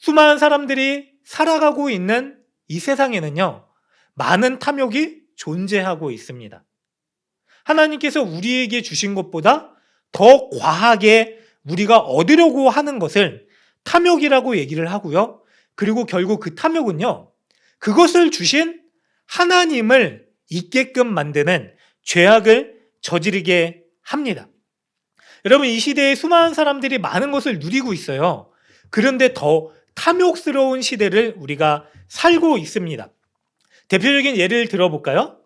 수많은 사람들이 살아가고 있는 이 세상에는요, 많은 탐욕이 존재하고 있습니다. 하나님께서 우리에게 주신 것보다 더 과하게 우리가 얻으려고 하는 것을 탐욕이라고 얘기를 하고요. 그리고 결국 그 탐욕은요, 그것을 주신 하나님을 잊게끔 만드는 죄악을 저지르게 합니다. 여러분, 이 시대에 수많은 사람들이 많은 것을 누리고 있어요. 그런데 더 탐욕스러운 시대를 우리가 살고 있습니다. 대표적인 예를 들어볼까요?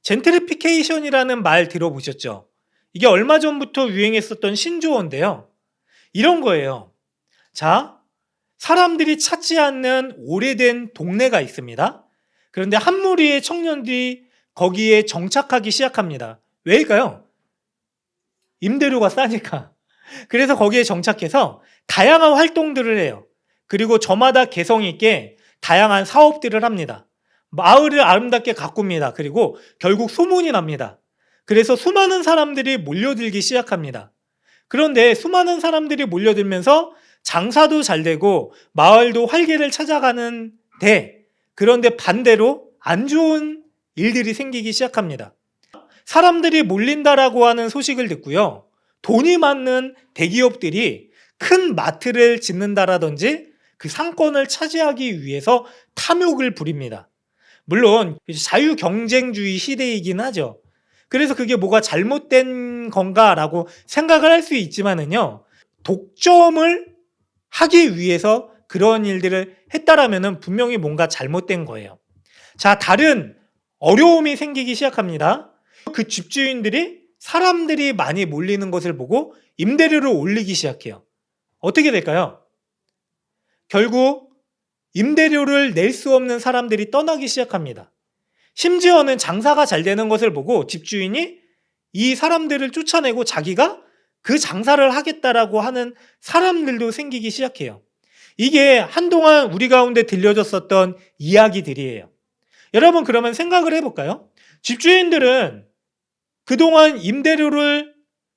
젠트리피케이션이라는 말 들어보셨죠? 이게 얼마 전부터 유행했었던 신조어인데요. 이런 거예요. 자, 사람들이 찾지 않는 오래된 동네가 있습니다. 그런데 한 무리의 청년들이 거기에 정착하기 시작합니다. 왜일까요? 임대료가 싸니까. 그래서 거기에 정착해서 다양한 활동들을 해요. 그리고 저마다 개성 있게 다양한 사업들을 합니다. 마을을 아름답게 가꿉니다. 그리고 결국 소문이 납니다. 그래서 수많은 사람들이 몰려들기 시작합니다. 그런데 수많은 사람들이 몰려들면서 장사도 잘 되고 마을도 활기를 찾아가는데, 그런데 반대로 안 좋은 일들이 생기기 시작합니다. 사람들이 몰린다라고 하는 소식을 듣고요, 돈이 많은 대기업들이 큰 마트를 짓는다라든지 그 상권을 차지하기 위해서 탐욕을 부립니다. 물론 자유경쟁주의 시대이긴 하죠. 그래서 그게 뭐가 잘못된 건가라고 생각을 할 수 있지만은요, 독점을 하기 위해서 그런 일들을 했다라면은 분명히 뭔가 잘못된 거예요. 자, 다른 어려움이 생기기 시작합니다. 그 집주인들이 사람들이 많이 몰리는 것을 보고 임대료를 올리기 시작해요. 어떻게 될까요? 결국 임대료를 낼 수 없는 사람들이 떠나기 시작합니다. 심지어는 장사가 잘 되는 것을 보고 집주인이 이 사람들을 쫓아내고 자기가 그 장사를 하겠다라고 하는 사람들도 생기기 시작해요. 이게 한동안 우리 가운데 들려졌었던 이야기들이에요. 여러분, 그러면 생각을 해볼까요? 집주인들은 그동안 임대료를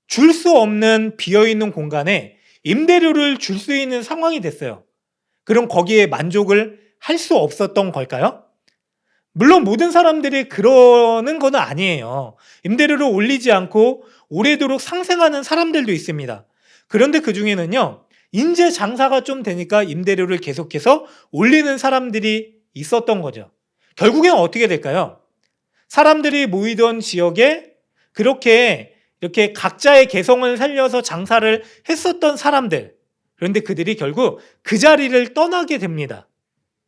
줄 수 없는 비어있는 공간에 임대료를 줄 수 있는 상황이 됐어요. 그럼 거기에 만족을 할 수 없었던 걸까요? 물론 모든 사람들이 그러는 건 아니에요. 임대료를 올리지 않고 오래도록 상생하는 사람들도 있습니다. 그런데 그 중에는요, 이제 장사가 좀 되니까 임대료를 계속해서 올리는 사람들이 있었던 거죠. 결국엔 어떻게 될까요? 사람들이 모이던 지역에 그렇게 이렇게 각자의 개성을 살려서 장사를 했었던 사람들, 그런데 그들이 결국 그 자리를 떠나게 됩니다.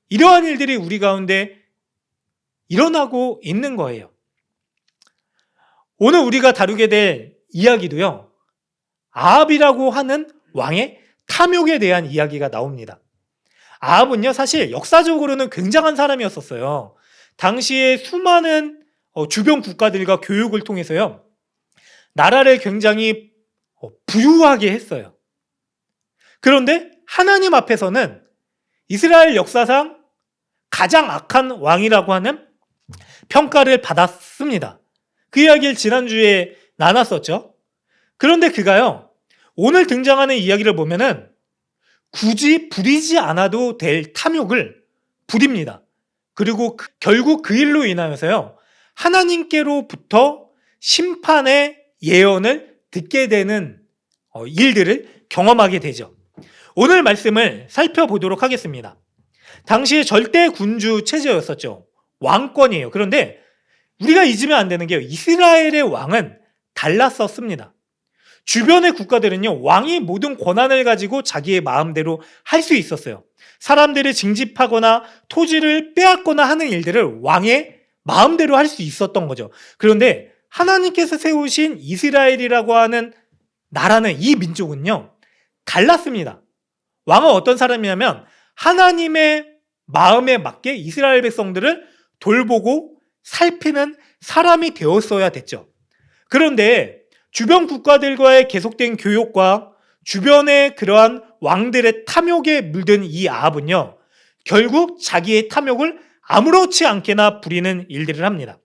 이러한 일들이 우리 가운데 일어나고 있는 거예요. 오늘 우리가 다루게 될 이야기도요, 아합이라고 하는 왕의 탐욕에 대한 이야기가 나옵니다. 아합은요, 사실 역사적으로는 굉장한 사람이었었어요. 당시에 수많은 주변 국가들과 교육을 통해서요, 나라를 굉장히 부유하게 했어요. 그런데 하나님 앞에서는 이스라엘 역사상 가장 악한 왕이라고 하는 평가를 받았습니다. 그 이야기를 지난주에 나눴었죠. 그런데 그가요, 오늘 등장하는 이야기를 보면은 굳이 부리지 않아도 될 탐욕을 부립니다. 그리고 결국 그 일로 인하여서요, 하나님께로부터 심판의 예언을 듣게 되는 일들을 경험하게 되죠. 오늘 말씀을 살펴보도록 하겠습니다. 당시에 절대 군주 체제였었죠. 왕권이에요. 그런데 우리가 잊으면 안 되는 게요, 이스라엘의 왕은 달랐었습니다. 주변의 국가들은요, 왕이 모든 권한을 가지고 자기의 마음대로 할 수 있었어요. 사람들을 징집하거나 토지를 빼앗거나 하는 일들을 왕의 마음대로 할 수 있었던 거죠. 그런데 하나님께서 세우신 이스라엘이라고 하는 나라는, 이 민족은요, 달랐습니다. 왕은 어떤 사람이냐면 하나님의 마음에 맞게 이스라엘 백성들을 돌보고 살피는 사람이 되었어야 됐죠. 그런데 주변 국가들과의 계속된 교역과 주변의 그러한 왕들의 탐욕에 물든 이 아합은요, 결국 자기의 탐욕을 아무렇지 않게나 부리는 일들을 합니다.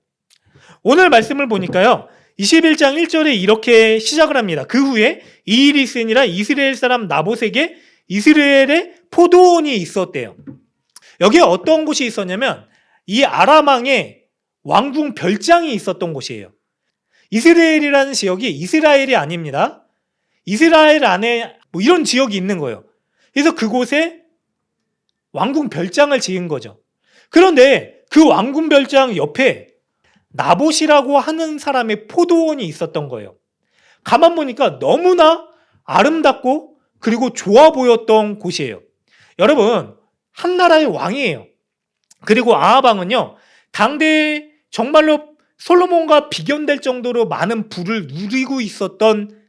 오늘 말씀을 보니까요, 21장 1절에 이렇게 시작을 합니다. 그 후에 이 일이 있으니라 이스라엘 사람 나봇에게 이스라엘에 포도원이 있었대요. 여기에 어떤 곳이 있었냐면 이 아람 왕의 왕궁 별장이 있었던 곳이에요. 이스라엘이라는 지역이 이스라엘이 아닙니다. 이스라엘 안에 뭐 이런 지역이 있는 거예요. 그래서 그곳에 왕궁 별장을 지은 거죠. 그런데 그 왕궁 별장 옆에 나봇이라고 하는 사람의 포도원이 있었던 거예요. 가만 보니까 너무나 아름답고 그리고 좋아 보였던 곳이에요. 여러분, 한 나라의 왕이에요. 그리고 아합 왕은요, 당대에 정말로 솔로몬과 비견될 정도로 많은 부를 누리고 있었던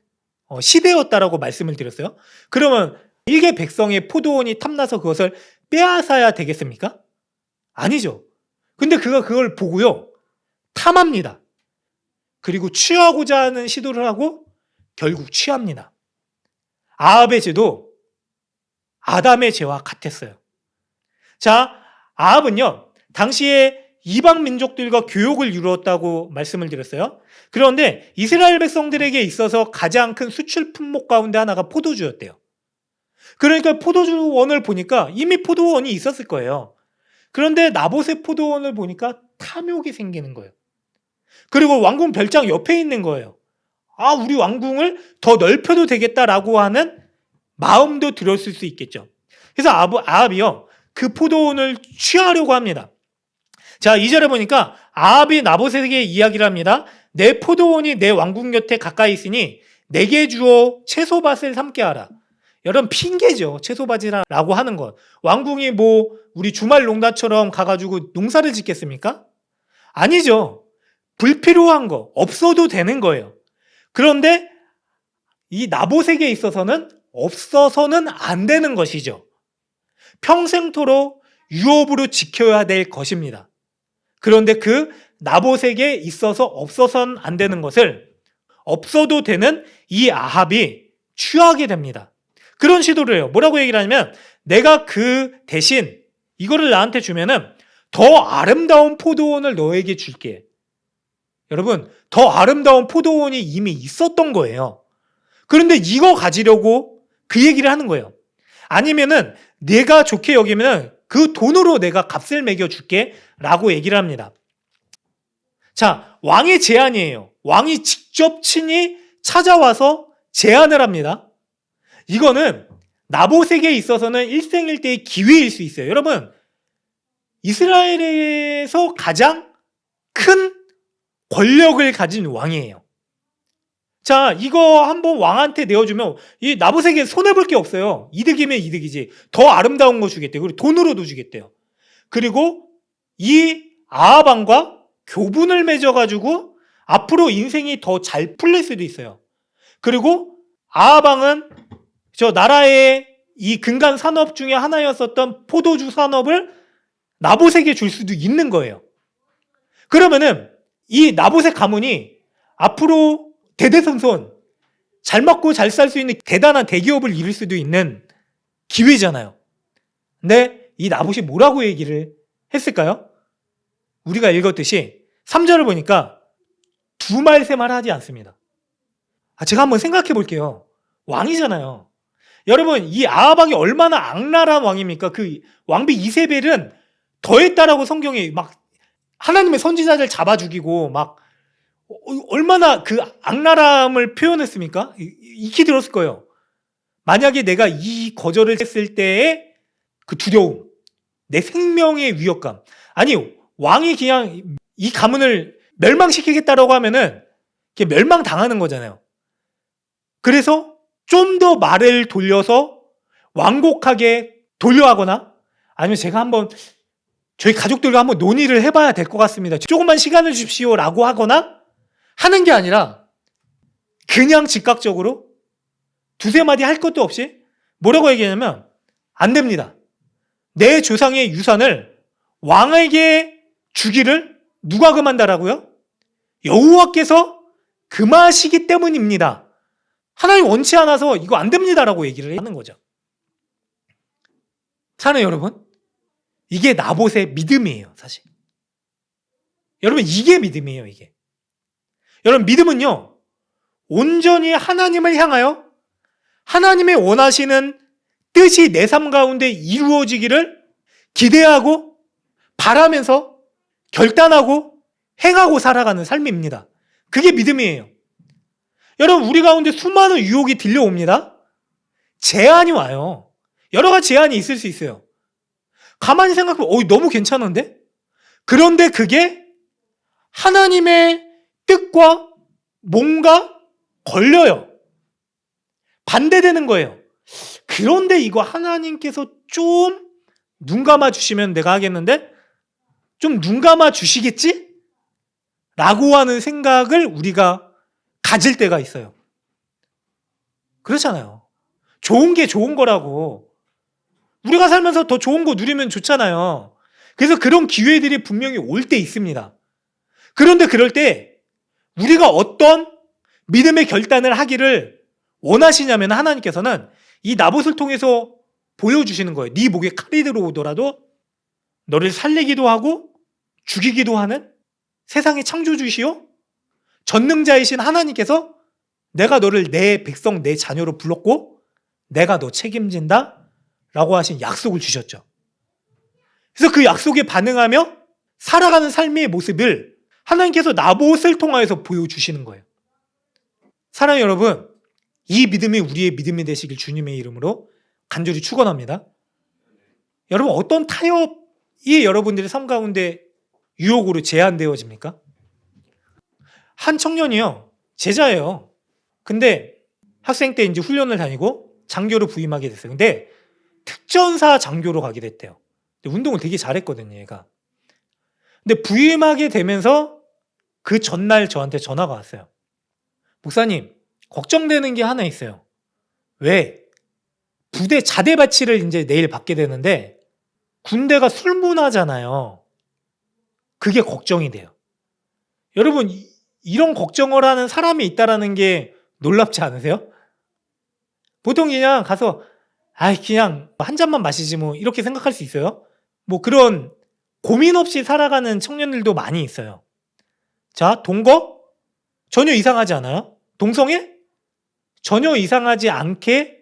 시대였다라고 말씀을 드렸어요. 그러면 일개 백성의 포도원이 탐나서 그것을 빼앗아야 되겠습니까? 아니죠. 근데 그가 그걸 보고요, 탐합니다. 그리고 취하고자 하는 시도를 하고 결국 취합니다. 아합의 죄도 아담의 죄와 같았어요. 자, 아합은요, 당시에 이방 민족들과 교역을 이루었다고 말씀을 드렸어요. 그런데 이스라엘 백성들에게 있어서 가장 큰 수출 품목 가운데 하나가 포도주였대요. 그러니까 포도주원을 보니까 이미 포도원이 있었을 거예요. 그런데 나봇의 포도원을 보니까 탐욕이 생기는 거예요. 그리고 왕궁 별장 옆에 있는 거예요. 아, 우리 왕궁을 더 넓혀도 되겠다라고 하는 마음도 들었을 수 있겠죠. 그래서 아합이요, 그 포도원을 취하려고 합니다. 자, 2절에 보니까 아합이 나봇에게 이야기를 합니다. 내 포도원이 내 왕궁 곁에 가까이 있으니 내게 주어 채소밭을 삼게 하라. 여러분, 핑계죠. 채소밭이라고 하는 것. 왕궁이 뭐 우리 주말 농다처럼 가가지고 농사를 짓겠습니까? 아니죠. 불필요한 거, 없어도 되는 거예요. 그런데 이 나봇에게 있어서는 없어서는 안 되는 것이죠. 평생토록 유업으로 지켜야 될 것입니다. 그런데 그 나봇에게 있어서 없어서는 안 되는 것을 없어도 되는 이 아합이 취하게 됩니다. 그런 시도를 해요. 뭐라고 얘기를 하냐면, 내가 그 대신 이거를 나한테 주면은 더 아름다운 포도원을 너에게 줄게. 여러분, 더 아름다운 포도원이 이미 있었던 거예요. 그런데 이거 가지려고 그 얘기를 하는 거예요. 아니면은 내가 좋게 여기면은 그 돈으로 내가 값을 매겨줄게 라고 얘기를 합니다. 자, 왕의 제안이에요. 왕이 직접 친히 찾아와서 제안을 합니다. 이거는 나봇에게 있어서는 일생일대의 기회일 수 있어요. 여러분, 이스라엘에서 가장 큰 권력을 가진 왕이에요. 자, 이거 한번 왕한테 내어주면 이 나봇에게 손해볼 게 없어요. 이득이면 이득이지. 더 아름다운 거 주겠대요. 그리고 돈으로도 주겠대요. 그리고 이 아합 왕과 교분을 맺어가지고 앞으로 인생이 더 잘 풀릴 수도 있어요. 그리고 아합 왕은 저 나라의 이 근간 산업 중에 하나였었던 포도주 산업을 나봇에게 줄 수도 있는 거예요. 그러면은 이 나봇의 가문이 앞으로 대대손손 잘 먹고 잘 살 수 있는 대단한 대기업을 이룰 수도 있는 기회잖아요. 근데 이 나봇이 뭐라고 얘기를 했을까요? 우리가 읽었듯이 3절을 보니까 두 말 세 말 하지 않습니다. 제가 한번 생각해 볼게요. 왕이잖아요. 여러분, 이 아합 왕이 얼마나 악랄한 왕입니까? 그 왕비 이세벨은 더했다라고 성경에 막 하나님의 선지자들 잡아 죽이고 막 얼마나 그 악랄함을 표현했습니까? 익히 들었을 거예요. 만약에 내가 이 거절을 했을 때의 그 두려움, 내 생명의 위협감. 아니, 왕이 그냥 이 가문을 멸망시키겠다라고 하면은 멸망당하는 거잖아요. 그래서 좀 더 말을 돌려서 완곡하게 돌려하거나, 아니면 제가 한번 저희 가족들과 한번 논의를 해봐야 될 것 같습니다, 조금만 시간을 주십시오라고 하거나 하는 게 아니라 그냥 즉각적으로 두세 마디 할 것도 없이 뭐라고 얘기하냐면, 안 됩니다. 내 조상의 유산을 왕에게 주기를 누가 금한다라고요? 여호와께서 금하시기 때문입니다. 하나님 원치 않아서 이거 안 됩니다라고 얘기를 하는 거죠. 사랑해요, 여러분. 이게 나봇의 믿음이에요, 사실. 여러분, 이게 믿음이에요, 이게. 여러분, 믿음은요, 온전히 하나님을 향하여 하나님의 원하시는 뜻이 내 삶 가운데 이루어지기를 기대하고 바라면서 결단하고 행하고 살아가는 삶입니다. 그게 믿음이에요. 여러분, 우리 가운데 수많은 유혹이 들려옵니다. 제한이 와요. 여러 가지 제한이 있을 수 있어요. 가만히 생각해보면 너무 괜찮은데? 그런데 그게 하나님의 뜻과 뭔가 걸려요. 반대되는 거예요. 그런데 이거 하나님께서 좀 눈 감아 주시면 내가 하겠는데? 좀 눈 감아 주시겠지? 라고 하는 생각을 우리가 가질 때가 있어요. 그렇잖아요. 좋은 게 좋은 거라고. 우리가 살면서 더 좋은 거 누리면 좋잖아요. 그래서 그런 기회들이 분명히 올 때 있습니다. 그런데 그럴 때 우리가 어떤 믿음의 결단을 하기를 원하시냐면 하나님께서는 이 나봇을 통해서 보여주시는 거예요. 네 목에 칼이 들어오더라도 너를 살리기도 하고 죽이기도 하는 세상의 창조주시오 전능자이신 하나님께서 내가 너를 내 백성, 내 자녀로 불렀고 내가 너 책임진다 라고 하신 약속을 주셨죠. 그래서 그 약속에 반응하며 살아가는 삶의 모습을 하나님께서 나봇을 통하여서 보여주시는 거예요. 사랑하는 여러분, 이 믿음이 우리의 믿음이 되시길 주님의 이름으로 간절히 축원합니다. 여러분, 어떤 타협이 여러분들의 삶 가운데 유혹으로 제한되어집니까? 한 청년이요, 제자예요. 근데 학생 때 이제 훈련을 다니고 장교로 부임하게 됐어요. 근데 특전사 장교로 가게 됐대요. 근데 운동을 되게 잘했거든요, 얘가. 근데 부임하게 되면서 그 전날 저한테 전화가 왔어요. 목사님, 걱정되는 게 하나 있어요. 왜? 부대 자대 바치를 이제 내일 받게 되는데 군대가 술 문화잖아요. 그게 걱정이 돼요. 여러분, 이런 걱정을 하는 사람이 있다라는 게 놀랍지 않으세요? 보통 그냥 가서 그냥 한 잔만 마시지 뭐 이렇게 생각할 수 있어요. 뭐 그런 고민 없이 살아가는 청년들도 많이 있어요. 자, 동거? 전혀 이상하지 않아요? 동성애? 전혀 이상하지 않게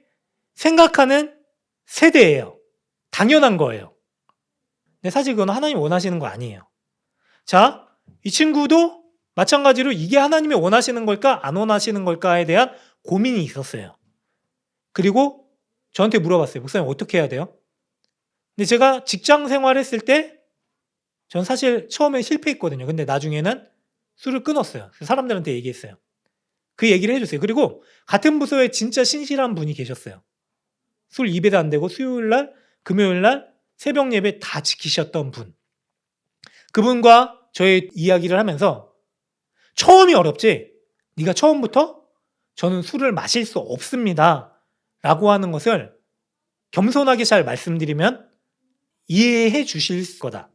생각하는 세대예요. 당연한 거예요. 근데 사실 그건 하나님 원하시는 거 아니에요. 자, 이 친구도 마찬가지로 이게 하나님이 원하시는 걸까 안 원하시는 걸까에 대한 고민이 있었어요. 그리고 저한테 물어봤어요. 목사님, 어떻게 해야 돼요? 근데 제가 직장 생활했을 때 전 사실 처음에 실패했거든요. 근데 나중에는 술을 끊었어요. 사람들한테 얘기했어요. 그 얘기를 해줬어요. 그리고 같은 부서에 진짜 신실한 분이 계셨어요. 술 입에도 안 대고 수요일날, 금요일날 새벽 예배 다 지키셨던 분. 그분과 저의 이야기를 하면서 처음이 어렵지, 네가 처음부터 저는 술을 마실 수 없습니다 라고 하는 것을 겸손하게 잘 말씀드리면 이해해 주실 거다.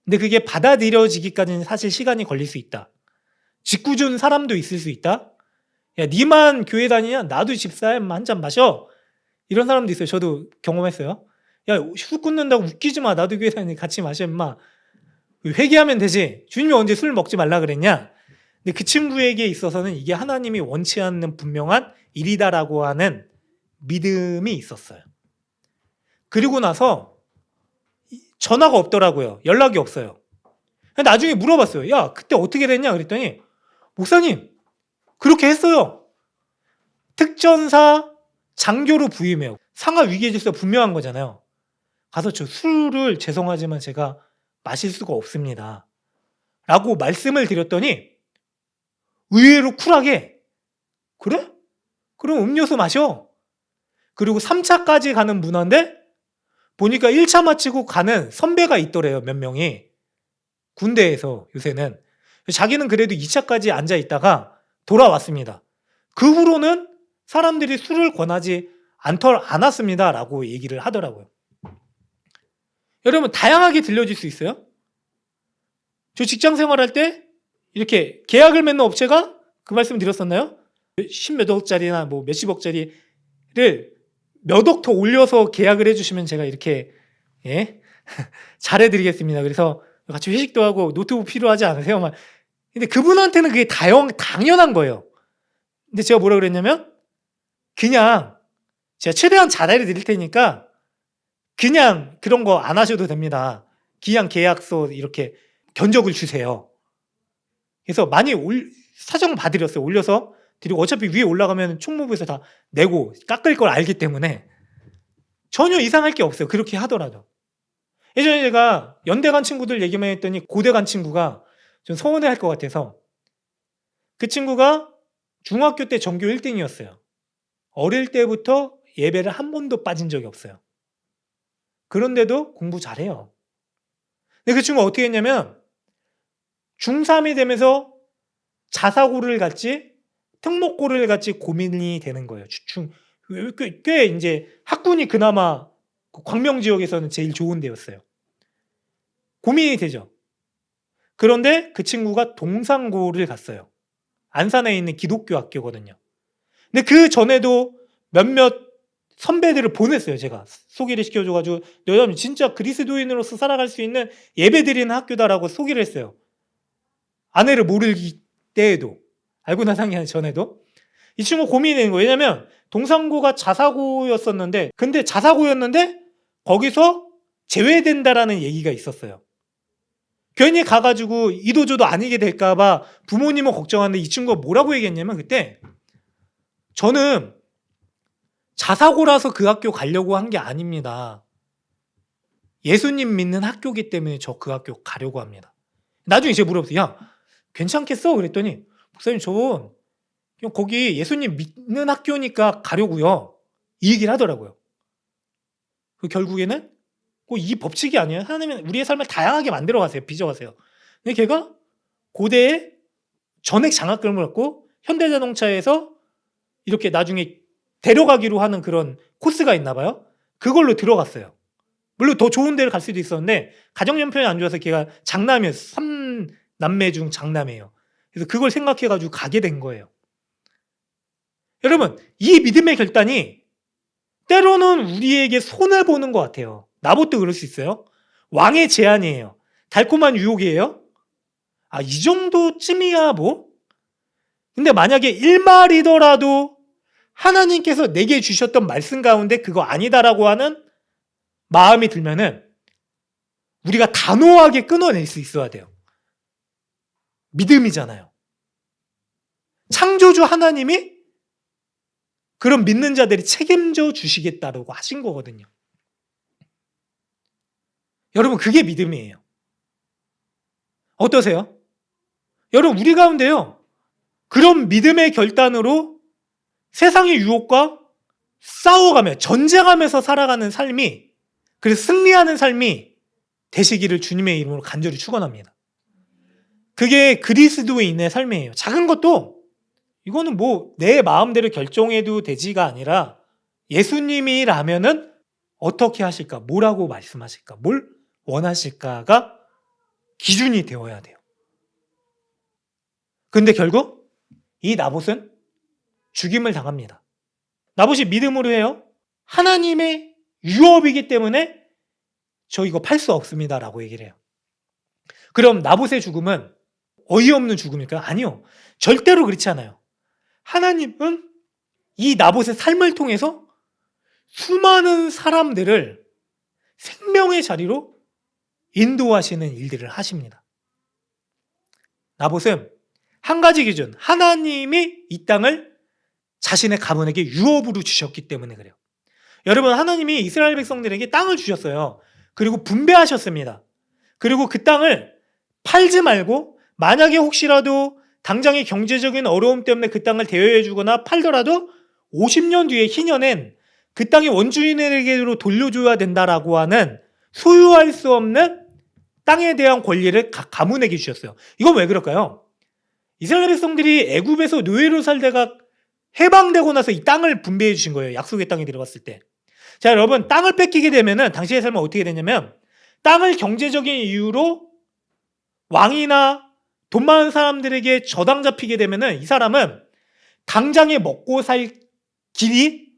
근데 그게 받아들여지기까지는 사실 시간이 걸릴 수 있다. 짓궂은 사람도 있을 수 있다. 야, 니만 교회 다니냐? 나도 집사야, 한 잔 마셔. 이런 사람도 있어요. 저도 경험했어요. 야, 술 끊는다고 웃기지 마. 나도 교회 다니니 같이 마셔, 임마. 회개하면 되지. 주님이 언제 술 먹지 말라 그랬냐? 근데 그 친구에게 있어서는 이게 하나님이 원치 않는 분명한 일이다라고 하는 믿음이 있었어요. 그리고 나서 전화가 없더라고요. 연락이 없어요. 나중에 물어봤어요. 야, 그때 어떻게 됐냐? 그랬더니 목사님, 그렇게 했어요. 특전사 장교로 부임해요. 상하 위기의 질서 분명한 거잖아요. 가서 저 술을 죄송하지만 제가 마실 수가 없습니다 라고 말씀을 드렸더니 의외로 쿨하게 그래? 그럼 음료수 마셔. 그리고 3차까지 가는 문화인데 보니까 1차 마치고 가는 선배가 있더래요. 몇 명이. 군대에서 요새는. 자기는 그래도 2차까지 앉아 있다가 돌아왔습니다. 그 후로는 사람들이 술을 권하지 않았습니다 라고 얘기를 하더라고요. 여러분, 다양하게 들려질 수 있어요. 저 직장 생활할 때 이렇게 계약을 맺는 업체가 그 말씀 드렸었나요? 10몇 억짜리나 뭐 몇십억짜리를 몇 억 더 올려서 계약을 해주시면 제가 이렇게 잘해드리겠습니다. 그래서 같이 회식도 하고 노트북 필요하지 않으세요? 근데 그분한테는 그게 당연한 거예요. 근데 제가 뭐라 그랬냐면 그냥 제가 최대한 잘해 드릴 테니까 그냥 그런 거 안 하셔도 됩니다. 그냥 계약서 이렇게 견적을 주세요. 그래서 많이 사정 봐드렸어요. 올려서 드리고 어차피 위에 올라가면 총무부에서 다 내고 깎을 걸 알기 때문에 전혀 이상할 게 없어요. 그렇게 하더라도. 예전에 제가 연대 간 친구들 얘기만 했더니 고대 간 친구가 좀 서운해할 것 같아서 그 친구가 중학교 때 전교 1등이었어요. 어릴 때부터 예배를 한 번도 빠진 적이 없어요. 그런데도 공부 잘해요. 근데 그 친구가 어떻게 했냐면 중3이 되면서 자사고를 갔지 특목고를 갔지 고민이 되는 거예요. 꽤 이제 학군이 그나마 광명 지역에서는 제일 좋은 데였어요. 고민이 되죠. 그런데 그 친구가 동산고를 갔어요. 안산에 있는 기독교 학교거든요. 근데 그 전에도 몇몇 선배들을 보냈어요. 제가 소개를 시켜줘가지고 너희들 진짜 그리스도인으로서 살아갈 수 있는 예배 드리는 학교다라고 소개를 했어요. 아내를 모를 때에도 알고 나서기 전에도 이 친구 고민이 되는 거예요. 왜냐면 동산고가 자사고였었는데 근데 자사고였는데 거기서 제외된다라는 얘기가 있었어요. 괜히 가가지고 이도저도 아니게 될까봐 부모님은 걱정하는데 이 친구가 뭐라고 얘기했냐면 그때 저는 자사고라서 그 학교 가려고 한 게 아닙니다. 예수님 믿는 학교기 때문에 저 그 학교 가려고 합니다. 나중에 제가 물어봤어요. 야 괜찮겠어? 그랬더니 목사님 저 거기 예수님 믿는 학교니까 가려고요. 이 얘기를 하더라고요. 결국에는 이 법칙이 아니에요. 하나님은 우리의 삶을 다양하게 만들어 가세요. 빚어가세요. 근데 걔가 고대에 전액 장학금을 얻고 현대자동차에서 이렇게 나중에 데려가기로 하는 그런 코스가 있나 봐요. 그걸로 들어갔어요. 물론 더 좋은 데를 갈 수도 있었는데 가정 형편이 안 좋아서 걔가 장남이에요. 3남매 중 장남이에요. 그래서 그걸 생각해가지고 가게 된 거예요. 여러분 이 믿음의 결단이 때로는 우리에게 손해보는 것 같아요. 나봇도 그럴 수 있어요. 왕의 제안이에요. 달콤한 유혹이에요. 이 정도쯤이야 뭐. 근데 만약에 일말이더라도 하나님께서 내게 주셨던 말씀 가운데 그거 아니다라고 하는 마음이 들면은 우리가 단호하게 끊어낼 수 있어야 돼요. 믿음이잖아요. 창조주 하나님이 그런 믿는 자들이 책임져 주시겠다라고 하신 거거든요. 여러분 그게 믿음이에요. 어떠세요? 여러분 우리 가운데요. 그런 믿음의 결단으로 세상의 유혹과 싸워가며 전쟁하면서 살아가는 삶이 그래서 승리하는 삶이 되시기를 주님의 이름으로 간절히 축원합니다. 그게 그리스도인의 삶이에요. 작은 것도 이거는 뭐 내 마음대로 결정해도 되지가 아니라 예수님이라면은 어떻게 하실까? 뭐라고 말씀하실까? 뭘 원하실까가 기준이 되어야 돼요. 근데 결국 이 나봇은 죽임을 당합니다. 나봇이 믿음으로 해요. 하나님의 유업이기 때문에 저 이거 팔 수 없습니다 라고 얘기를 해요. 그럼 나봇의 죽음은 어이없는 죽음일까요? 아니요. 절대로 그렇지 않아요. 하나님은 이 나봇의 삶을 통해서 수많은 사람들을 생명의 자리로 인도하시는 일들을 하십니다. 나봇은 한 가지 기준, 하나님이 이 땅을 자신의 가문에게 유업으로 주셨기 때문에 그래요. 여러분 하나님이 이스라엘 백성들에게 땅을 주셨어요. 그리고 분배하셨습니다. 그리고 그 땅을 팔지 말고 만약에 혹시라도 당장의 경제적인 어려움 때문에 그 땅을 대여해 주거나 팔더라도 50년 뒤에 희년엔 그 땅의 원주인에게로 돌려줘야 된다라고 하는 소유할 수 없는 땅에 대한 권리를 각 가문에게 주셨어요. 이건 왜 그럴까요? 이스라엘 백성들이 애굽에서 노예로 살다가 해방되고 나서 이 땅을 분배해 주신 거예요. 약속의 땅에 들어갔을 때. 자, 여러분 땅을 뺏기게 되면은 당시의 삶은 어떻게 되냐면 땅을 경제적인 이유로 왕이나 돈 많은 사람들에게 저당 잡히게 되면은 이 사람은 당장에 먹고 살 길이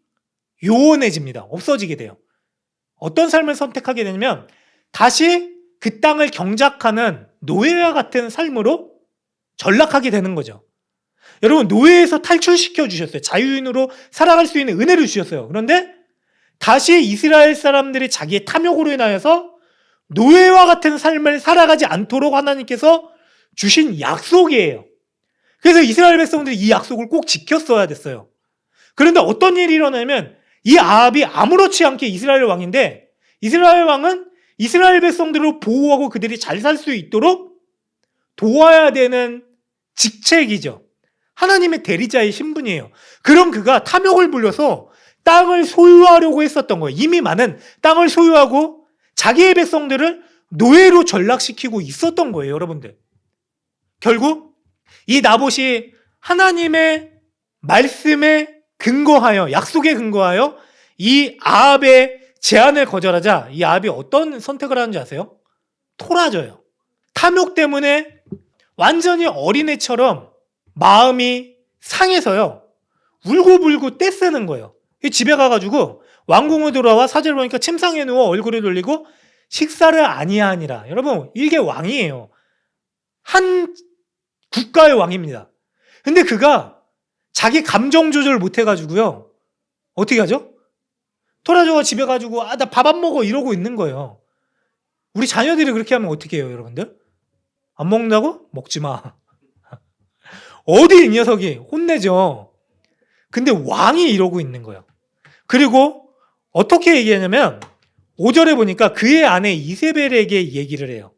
요원해집니다. 없어지게 돼요. 어떤 삶을 선택하게 되냐면 다시 그 땅을 경작하는 노예와 같은 삶으로 전락하게 되는 거죠. 여러분 노예에서 탈출시켜 주셨어요. 자유인으로 살아갈 수 있는 은혜를 주셨어요. 그런데 다시 이스라엘 사람들이 자기의 탐욕으로 인하여서 노예와 같은 삶을 살아가지 않도록 하나님께서 주신 약속이에요. 그래서 이스라엘 백성들이 이 약속을 꼭 지켰어야 됐어요. 그런데 어떤 일이 일어나면 이 아합이 아무렇지 않게 이스라엘 왕인데, 이스라엘 왕은 이스라엘 백성들을 보호하고 그들이 잘 살 수 있도록 도와야 되는 직책이죠. 하나님의 대리자의 신분이에요. 그럼 그가 탐욕을 불려서 땅을 소유하려고 했었던 거예요. 이미 많은 땅을 소유하고 자기의 백성들을 노예로 전락시키고 있었던 거예요, 여러분들. 결국 이 나봇이 하나님의 말씀에 근거하여, 약속에 근거하여 이 아합의 제안을 거절하자 이 아합이 어떤 선택을 하는지 아세요? 토라져요. 탐욕 때문에 완전히 어린애처럼 마음이 상해서요, 울고불고 떼쓰는 거예요. 집에 가가지고 왕궁으로 돌아와 사제를 보니까 침상에 누워 얼굴을 돌리고 식사를 아니하니라. 여러분, 이게 왕이에요. 한 국가의 왕입니다. 근데 그가 자기 감정 조절을 못해가지고요, 어떻게 하죠? 토라져가 집에 가지고 나 밥 안 먹어 이러고 있는 거예요. 우리 자녀들이 그렇게 하면 어떻게 해요, 여러분들? 안 먹는다고? 먹지 마. 어디 이 녀석이 혼내죠. 근데 왕이 이러고 있는 거예요. 그리고 어떻게 얘기하냐면 5절에 보니까 그의 아내 이세벨에게 얘기를 해요.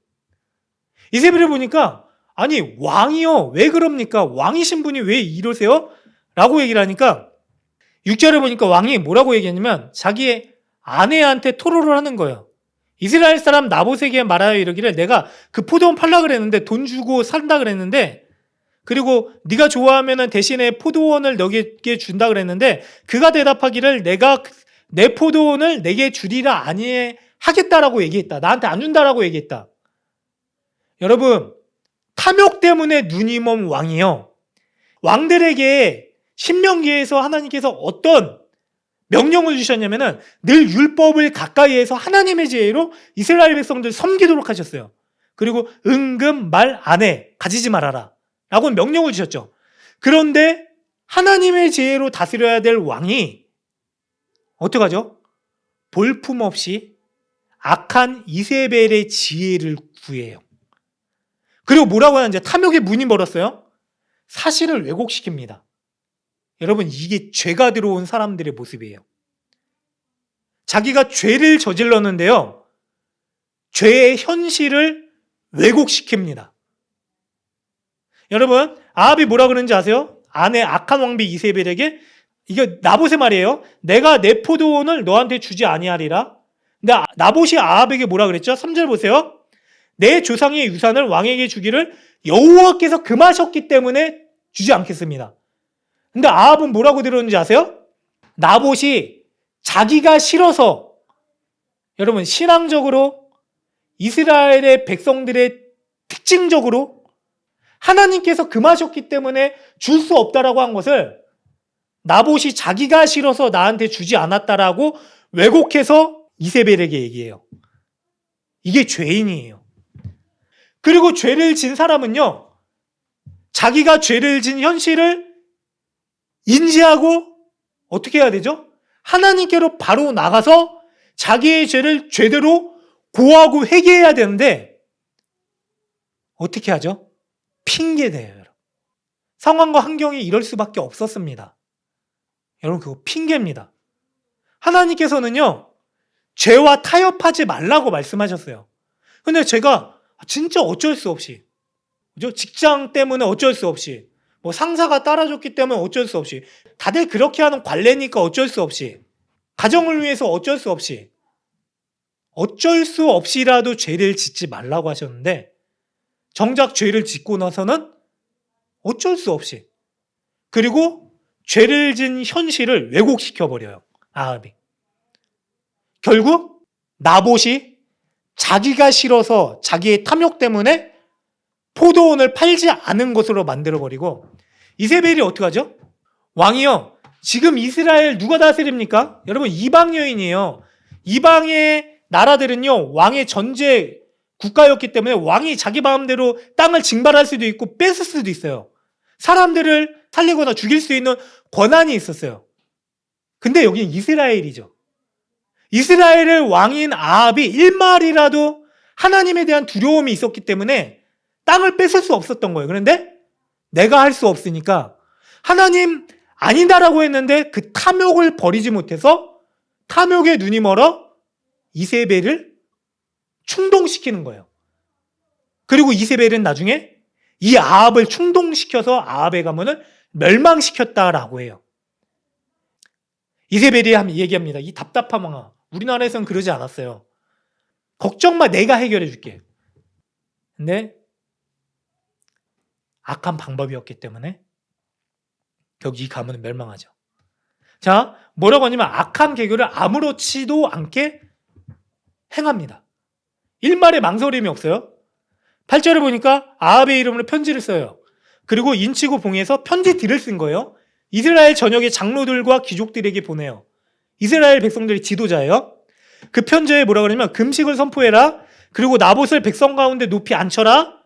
이세벨을 보니까 아니 왕이요, 왜 그럽니까? 왕이신 분이 왜 이러세요? 라고 얘기를 하니까 6절에 보니까 왕이 뭐라고 얘기했냐면 자기의 아내한테 토로를 하는 거예요. 이스라엘 사람 나봇에게 말하여 이르기를 내가 그 포도원 팔라 그랬는데 돈 주고 산다 그랬는데, 그리고 네가 좋아하면 대신에 포도원을 너에게 준다 그랬는데 그가 대답하기를 내가 내 포도원을 내게 주리라 아니하겠다라고 얘기했다. 나한테 안 준다라고 얘기했다. 여러분, 탐욕 때문에 눈이 먼 왕이요, 왕들에게 신명기에서 하나님께서 어떤 명령을 주셨냐면은 늘 율법을 가까이 해서 하나님의 지혜로 이스라엘 백성들 섬기도록 하셨어요. 그리고 은금 말 안 해, 가지지 말아라 라고 명령을 주셨죠. 그런데 하나님의 지혜로 다스려야 될 왕이 어떡하죠? 볼품없이 악한 이세벨의 지혜를 구해요. 그리고 뭐라고 하는지, 탐욕의 문이 멀었어요. 사실을 왜곡시킵니다. 여러분, 이게 죄가 들어온 사람들의 모습이에요. 자기가 죄를 저질렀는데요, 죄의 현실을 왜곡시킵니다. 여러분, 아합이 뭐라 그러는지 아세요? 아내 악한 왕비 이세벨에게, 이게 나봇의 말이에요. 내가 내 포도원을 너한테 주지 아니하리라. 근데 나봇이 아합에게 뭐라 그랬죠? 3절 보세요. 내 조상의 유산을 왕에게 주기를 여호와께서 금하셨기 때문에 주지 않겠습니다. 근데 아합은 뭐라고 들었는지 아세요? 나봇이 자기가 싫어서, 여러분, 신앙적으로 이스라엘의 백성들의 특징적으로 하나님께서 금하셨기 때문에 줄 수 없다라고 한 것을 나봇이 자기가 싫어서 나한테 주지 않았다라고 왜곡해서 이세벨에게 얘기해요. 이게 죄인이에요. 그리고 죄를 진 사람은요, 자기가 죄를 진 현실을 인지하고 어떻게 해야 되죠? 하나님께로 바로 나가서 자기의 죄를 제대로 고하고 회개해야 되는데 어떻게 하죠? 핑계대요, 여러분. 상황과 환경이 이럴 수밖에 없었습니다. 여러분, 그거 핑계입니다. 하나님께서는요, 죄와 타협하지 말라고 말씀하셨어요. 근데 제가 진짜 어쩔 수 없이, 그죠? 직장 때문에 어쩔 수 없이, 뭐 상사가 따라줬기 때문에 어쩔 수 없이, 다들 그렇게 하는 관례니까 어쩔 수 없이, 가정을 위해서 어쩔 수 없이라도 죄를 짓지 말라고 하셨는데, 정작 죄를 짓고 나서는 어쩔 수 없이, 그리고 죄를 진 현실을 왜곡시켜버려요, 아합이. 결국 나봇이 자기가 싫어서 자기의 탐욕 때문에 포도원을 팔지 않은 것으로 만들어버리고, 이세벨이 어떡하죠? 왕이요, 지금 이스라엘 누가 다스립니까? 여러분, 이방 여인이에요. 이방의 나라들은요, 왕의 전제 국가였기 때문에 왕이 자기 마음대로 땅을 징발할 수도 있고 뺏을 수도 있어요. 사람들을 살리거나 죽일 수 있는 권한이 있었어요. 근데 여기는 이스라엘이죠. 이스라엘의 왕인 아합이 일말이라도 하나님에 대한 두려움이 있었기 때문에 땅을 뺏을 수 없었던 거예요. 그런데 내가 할 수 없으니까 하나님 아니다라고 했는데 그 탐욕을 버리지 못해서 탐욕에 눈이 멀어 이세벨을 충동시키는 거예요. 그리고 이세벨은 나중에 이 아합을 충동시켜서 아합의 가문을 멸망시켰다라고 해요. 이세벨이 얘기합니다. 이 답답한 왕아, 우리나라에서는 그러지 않았어요. 걱정 마, 내가 해결해 줄게. 근데 악한 방법이었기 때문에 결국 이 가문은 멸망하죠. 자, 뭐라고 하냐면 악한 계교를 아무렇지도 않게 행합니다. 일말의 망설임이 없어요. 8절을 보니까 아합의 이름으로 편지를 써요. 그리고 인치고 봉해서 편지들을 쓴 거예요. 이스라엘 전역의 장로들과 귀족들에게 보내요. 이스라엘 백성들의 지도자예요. 그 편지에 뭐라고 그러냐면 금식을 선포해라. 그리고 나봇을 백성 가운데 높이 앉혀라.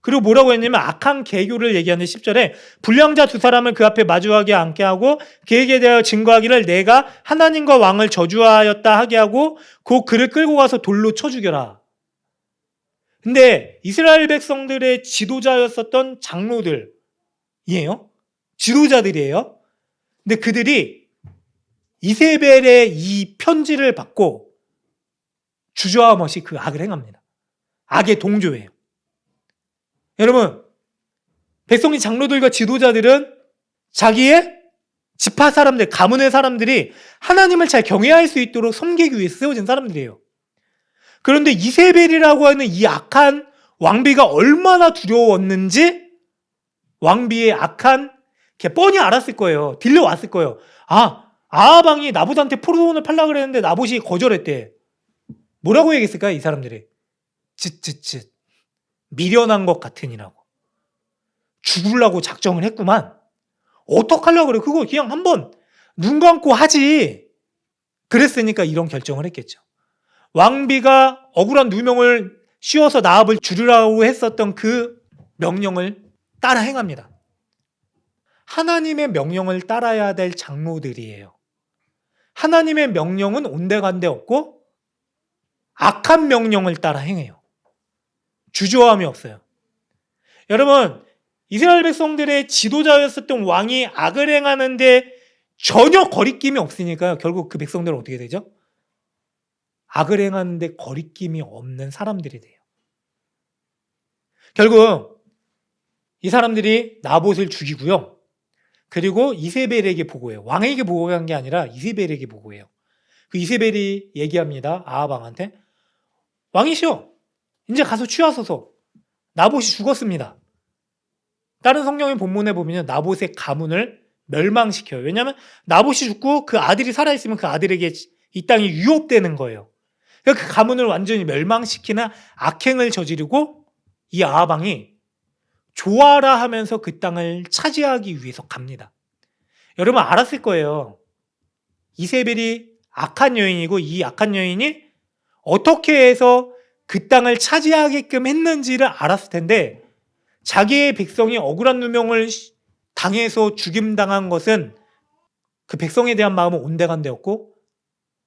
그리고 뭐라고 했냐면 악한 계교를 얘기하는 10절에 불량자 두 사람을 그 앞에 마주하게 앉게 하고 그에게 대하여 증거하기를 내가 하나님과 왕을 저주하였다 하게 하고 그 그를 끌고 가서 돌로 쳐 죽여라. 근데 이스라엘 백성들의 지도자였었던 장로들이에요. 지도자들이에요. 근데 그들이 이세벨의 이 편지를 받고 주저함 없이 그 악을 행합니다. 악의 동조예요. 여러분, 백성의 장로들과 지도자들은 자기의 지파 사람들, 가문의 사람들이 하나님을 잘 경외할 수 있도록 섬기기 위해서 세워진 사람들이에요. 그런데 이세벨이라고 하는 이 악한 왕비가 얼마나 두려웠는지 왕비의 악한 게 뻔히 알았을 거예요. 들려왔을 거예요. 아합 왕이 나봇한테 포도원을 팔라 그랬는데 나봇이 거절했대. 뭐라고 얘기했을까요? 이 사람들이 쯧쯧쯧 미련한 것 같으니라고. 죽으려고 작정을 했구만. 어떡하려고 그래. 그거 그냥 한번 눈 감고 하지. 그랬으니까 이런 결정을 했겠죠. 왕비가 억울한 누명을 씌워서 나합을 죽이라고 했었던 그 명령을 따라 행합니다. 하나님의 명령을 따라야 될 장로들이에요. 하나님의 명령은 온데간데 없고 악한 명령을 따라 행해요. 주저함이 없어요. 여러분, 이스라엘 백성들의 지도자였었던 왕이 악을 행하는데 전혀 거리낌이 없으니까요. 결국 그 백성들은 어떻게 되죠? 악을 행하는데 거리낌이 없는 사람들이 돼요. 결국 이 사람들이 나봇을 죽이고요. 그리고 이세벨에게 보고해요. 왕에게 보고한 게 아니라 이세벨에게 보고해요. 그 이세벨이 얘기합니다. 아합 왕한테. 왕이시여, 이제 가서 취하소서. 나봇이 죽었습니다. 다른 성경의 본문에 보면 나봇의 가문을 멸망시켜요. 왜냐하면 나봇이 죽고 그 아들이 살아있으면 그 아들에게 이 땅이 유업되는 거예요. 그 가문을 완전히 멸망시키는 악행을 저지르고 이 아합 왕이 좋아라 하면서 그 땅을 차지하기 위해서 갑니다. 여러분 알았을 거예요. 이세벨이 악한 여인이고 이 악한 여인이 어떻게 해서 그 땅을 차지하게끔 했는지를 알았을 텐데 자기의 백성이 억울한 누명을 당해서 죽임당한 것은 그 백성에 대한 마음은 온데간데였고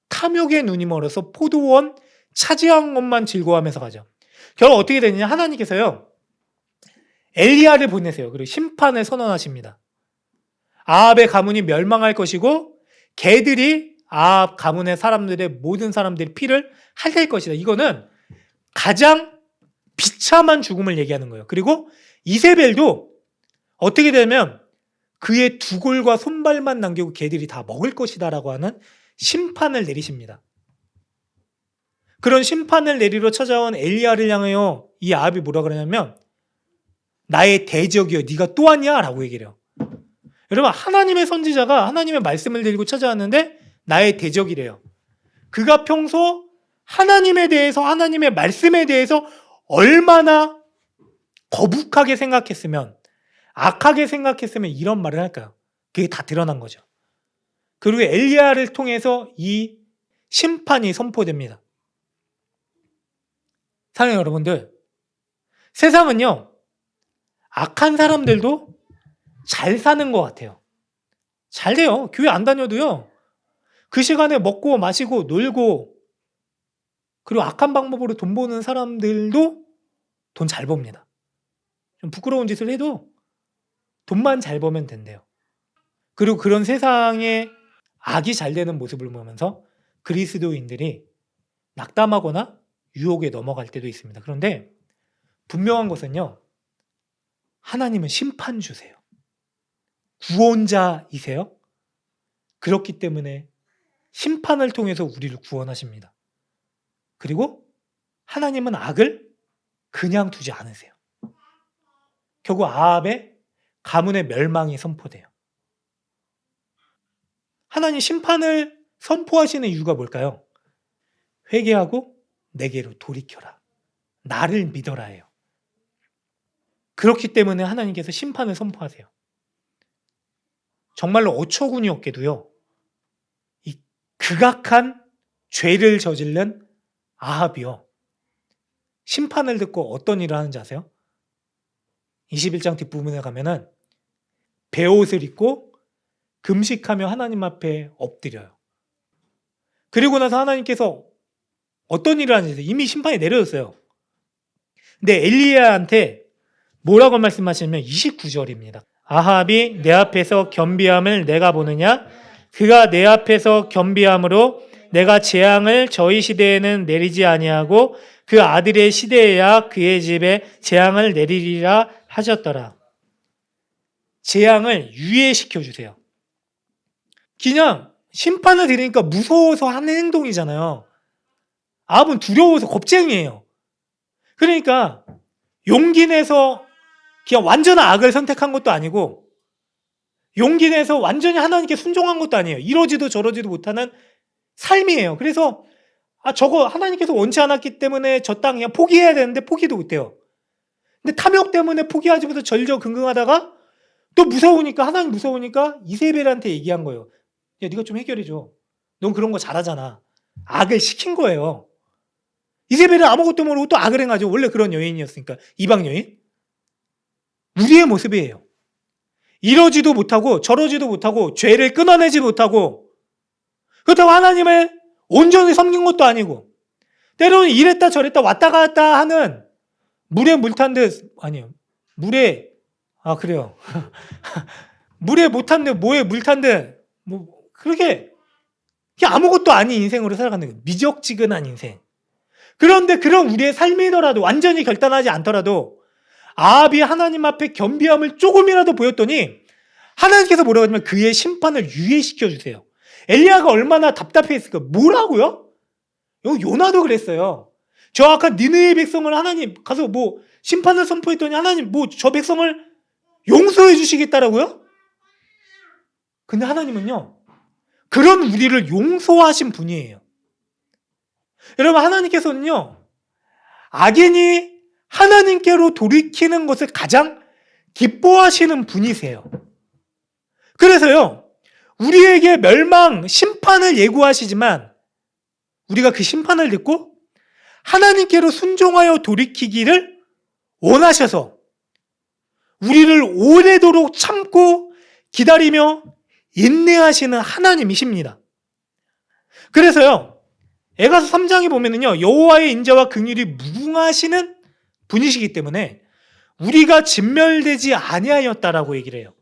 탐욕의 눈이 멀어서 포도원 차지한 것만 즐거워하면서 가죠. 결국 어떻게 되느냐, 하나님께서요 엘리야를 보내세요. 그리고 심판을 선언하십니다. 아합의 가문이 멸망할 것이고 개들이 아합 가문의 사람들의 모든 사람들의 피를 핥을 것이다. 이거는 가장 비참한 죽음을 얘기하는 거예요. 그리고 이세벨도 어떻게 되면 그의 두골과 손발만 남기고 개들이 다 먹을 것이다 라고 하는 심판을 내리십니다. 그런 심판을 내리러 찾아온 엘리야를 향하여 이 아합이 뭐라 그러냐면 나의 대적이여 네가 또 왔냐? 라고 얘기를 해요. 여러분 하나님의 선지자가 하나님의 말씀을 들고 찾아왔는데 나의 대적이래요. 그가 평소 하나님에 대해서 하나님의 말씀에 대해서 얼마나 거북하게 생각했으면 악하게 생각했으면 이런 말을 할까요? 그게 다 드러난 거죠. 그리고 엘리야를 통해서 이 심판이 선포됩니다. 사랑하는 여러분들, 세상은요 악한 사람들도 잘 사는 것 같아요. 잘 돼요. 교회 안 다녀도요 그 시간에 먹고 마시고 놀고 그리고 악한 방법으로 돈 버는 사람들도 돈 잘 법니다. 좀 부끄러운 짓을 해도 돈만 잘 벌면 된대요. 그리고 그런 세상에 악이 잘 되는 모습을 보면서 그리스도인들이 낙담하거나 유혹에 넘어갈 때도 있습니다. 그런데 분명한 것은요, 하나님은 심판주세요. 구원자이세요. 그렇기 때문에 심판을 통해서 우리를 구원하십니다. 그리고 하나님은 악을 그냥 두지 않으세요. 결국 아합의 가문의 멸망이 선포돼요. 하나님 심판을 선포하시는 이유가 뭘까요? 회개하고 내게로 돌이켜라. 나를 믿어라예요. 그렇기 때문에 하나님께서 심판을 선포하세요. 정말로 어처구니 없게도요, 이 극악한 죄를 저지른 아합이요, 심판을 듣고 어떤 일을 하는지 아세요? 21장 뒷부분에 가면은 베옷을 입고 금식하며 하나님 앞에 엎드려요. 그리고 나서 하나님께서 어떤 일을 하는지 이미 심판이 내려졌어요. 근데 엘리야한테 뭐라고 말씀하시냐면 29절입니다. 아합이 내 앞에서 겸비함을 내가 보느냐? 그가 내 앞에서 겸비함으로 내가 재앙을 저희 시대에는 내리지 아니하고 그 아들의 시대에야 그의 집에 재앙을 내리리라 하셨더라. 재앙을 유예시켜 주세요. 그냥 심판을 들으니까 무서워서 하는 행동이잖아요. 아합은 두려워서 겁쟁이에요. 그러니까 용기 내서 그냥 완전한 악을 선택한 것도 아니고 용기 내서 완전히 하나님께 순종한 것도 아니에요. 이러지도 저러지도 못하는 삶이에요. 그래서 저거 하나님께서 원치 않았기 때문에 저 땅 그냥 포기해야 되는데 포기도 못해요. 근데 탐욕 때문에 포기하지 못해서 절저긍긍하다가 또 무서우니까, 하나님 무서우니까 이세벨한테 얘기한 거예요. 야, 네가 좀 해결해줘. 넌 그런 거 잘하잖아. 악을 시킨 거예요. 이세벨은 아무것도 모르고 또 악을 행하죠. 원래 그런 여인이었으니까. 이방 여인. 우리의 모습이에요. 이러지도 못하고 저러지도 못하고 죄를 끊어내지 못하고 그렇다고 하나님을 온전히 섬긴 것도 아니고 때로는 이랬다 저랬다 왔다 갔다 하는 물에 물 탄 듯, 아니요, 물에, 그래요. 물에 못 탄 듯 뭐에 물 탄 듯 뭐 그렇게 그냥 아무것도 아닌 인생으로 살아가는 거예요. 미적지근한 인생. 그런데 그런 우리의 삶이더라도 완전히 결단하지 않더라도 아합이 하나님 앞에 겸비함을 조금이라도 보였더니 하나님께서 뭐라고 하냐면 그의 심판을 유예시켜 주세요. 엘리야가 얼마나 답답했을까. 뭐라고요? 요나도 그랬어요. 저 악한 니느웨 백성을 하나님 가서 뭐 심판을 선포했더니 하나님 뭐 저 백성을 용서해 주시겠다라고요? 근데 하나님은요, 그런 우리를 용서하신 분이에요. 여러분, 하나님께서는요, 악인이 하나님께로 돌이키는 것을 가장 기뻐하시는 분이세요. 그래서요, 우리에게 멸망, 심판을 예고하시지만 우리가 그 심판을 듣고 하나님께로 순종하여 돌이키기를 원하셔서 우리를 오래도록 참고 기다리며 인내하시는 하나님이십니다. 그래서요, 에가서 3장에 보면은요, 여호와의 인자와 긍휼이 무궁하시는 분이시기 때문에 우리가 진멸되지 아니하였다라고 얘기를 해요.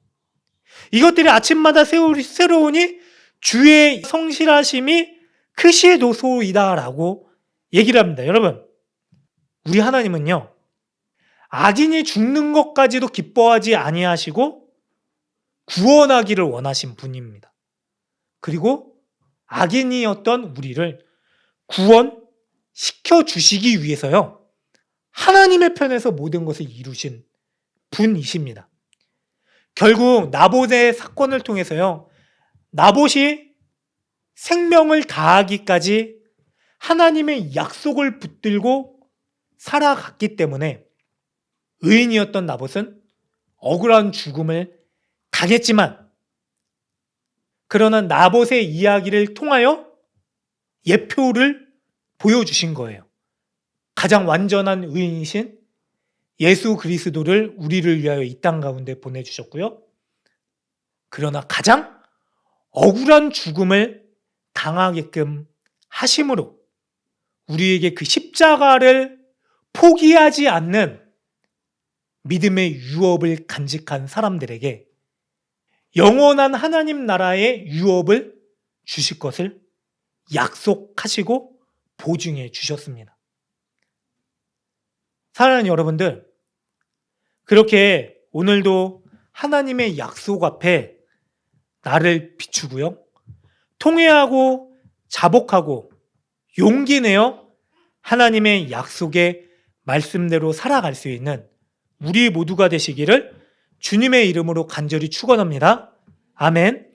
이것들이 아침마다 새로우니 주의 성실하심이 크시도소이다라고 얘기를 합니다. 여러분, 우리 하나님은요, 악인이 죽는 것까지도 기뻐하지 아니하시고 구원하기를 원하신 분입니다. 그리고 악인이었던 우리를 구원시켜 주시기 위해서요, 하나님의 편에서 모든 것을 이루신 분이십니다. 결국 나봇의 사건을 통해서요, 나봇이 생명을 다하기까지 하나님의 약속을 붙들고 살아갔기 때문에 의인이었던 나봇은 억울한 죽음을 당했지만, 그러나 나봇의 이야기를 통하여 예표를 보여주신 거예요. 가장 완전한 의인이신 예수 그리스도를 우리를 위하여 이 땅 가운데 보내주셨고요. 그러나 가장 억울한 죽음을 당하게끔 하심으로 우리에게 그 십자가를 포기하지 않는 믿음의 유업을 간직한 사람들에게 영원한 하나님 나라의 유업을 주실 것을 약속하시고 보증해 주셨습니다. 사랑하는 여러분들, 그렇게 오늘도 하나님의 약속 앞에 나를 비추고요, 통회하고 자복하고 용기 내어 하나님의 약속의 말씀대로 살아갈 수 있는 우리 모두가 되시기를 주님의 이름으로 간절히 축원합니다. 아멘.